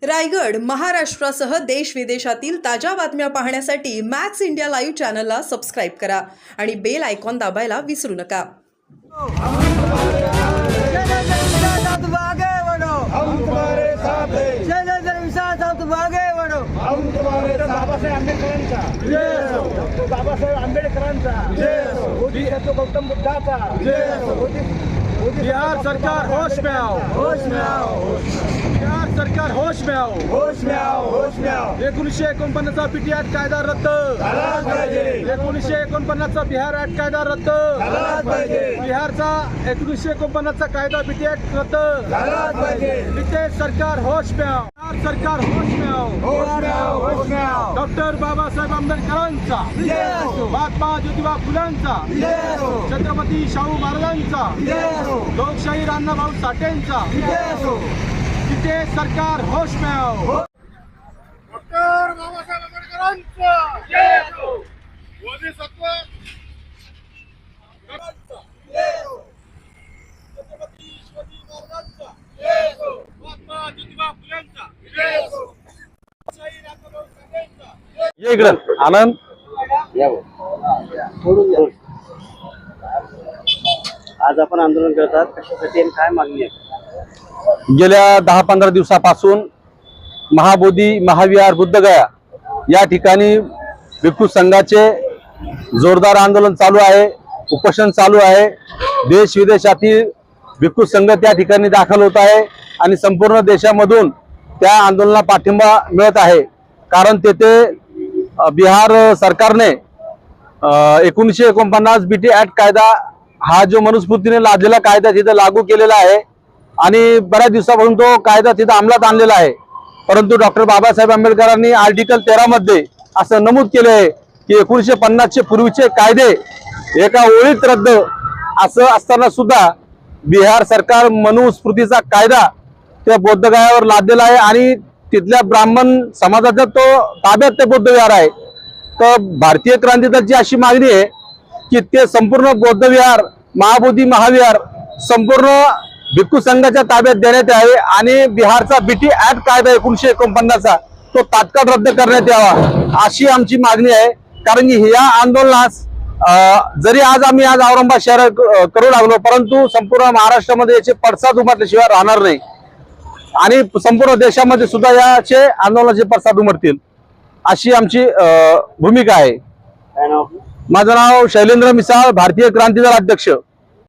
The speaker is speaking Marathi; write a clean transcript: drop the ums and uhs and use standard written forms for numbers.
रायगड महाराष्ट्रासह देश विदेशातील ताज्या बातम्या पाहण्यासाठी मॅक्स इंडिया लाईव्ह चॅनलला सबस्क्राईब करा आणि बेल आयकॉन दाबायला विसरू नका। बिहार सरकार होश में आओ, होश में आओ, बिहार सरकार होश में आओ, होश में आओ, होश में आओ। 1949चा पीटी ऍक्ट कायदा रद्द झालाच पाहिजे। 1949चा बिहार ऍक्ट कायदा रद्द झालाच पाहिजे। बिहारचा 1949चा कायदा पीटी ऍक्ट रद्द झालाच पाहिजे। नितेश सरकार होश में आओ, बिहार सरकार होश में आओ, होश में आओ, होश में आओ। डॉक्टर बाबासाहेब आंबेडकरांचा, महात्मा ज्योतिबा फुलेंचा, छत्रपती शाहू महाराजांचा, लोकशाही अण्णाभाऊ साठेंचा, तिथे सरकार होश में आओ। डॉक्टर बाबासाहेब आंबेडकरांचा जय हो। बोधिसत्व छत्रपती शिवाजी महाराजांचा जय हो। महात्मा ज्योतिबा फुलेंचा जय हो। लोकशाही अण्णाभाऊ साठेंचा ये इकडं आनंद आज आपण आंदोलन करतात, कशासाठी आणि काय मागणी आहे? गेल्या 10-15 दिवसापासून महाबोधी महाविहार बुद्धगया या ठिकाणी भिक्खू संघाचे जोरदार आंदोलन चालू आहे, उपोषण चालू आहे। देश विदेशातील भिक्खू संघ त्या ठिकाणी दाखल होत आहे आणि संपूर्ण देशामधून त्या आंदोलनाला पाठिंबा मिळत आहे। कारण तेथे बिहार सरकारने 1949 बीटी ऍक्ट कायदा हा जो मनुस्मृतीने लादलेला कायदा तिथे लागू केलेला आहे आणि बऱ्याच दिवसापासून तो कायदा तिथे अंमलात आणलेला आहे। परंतु डॉक्टर बाबासाहेब आंबेडकरांनी आर्टिकल 13 मध्ये असं नमूद केले आहे की 1950 चे पूर्वीचे कायदे एका ओळीत रद्द असं असताना सुद्धा बिहार सरकार मनुस्मृतीचा कायदा त्या बौद्धगयावर लादलेला आहे आणि तिथल्या ब्राह्मण समाजाचा तो ताब्यात ते बौद्ध विहार आहे। तर भारतीय क्रांती दलाची अशी मागणी आहे की ते संपूर्ण बौद्ध विहार महाबोधी महाविहार संपूर्ण भिक्खू संघाच्या ताब्यात देण्यात यावे आणि बिहारचा बीटी ऍक्ट कायदा 1949चा तो तात्काळ रद्द करण्यात यावा अशी आमची मागणी आहे। कारण की या आंदोलनास जरी आज औरंगाबाद शहर करू लागलो परंतु संपूर्ण महाराष्ट्रामध्ये याचे पडसाद उमटल्याशिवाय राहणार नाही आणि संपूर्ण देशामध्ये सुद्धा याचे आंदोलनाचे पडसाद उमटतील अशी आमची भूमिका आहे। काय नाव आपलं? माझं नाव शैलेंद्र मिसाळ, भारतीय क्रांती दल अध्यक्ष।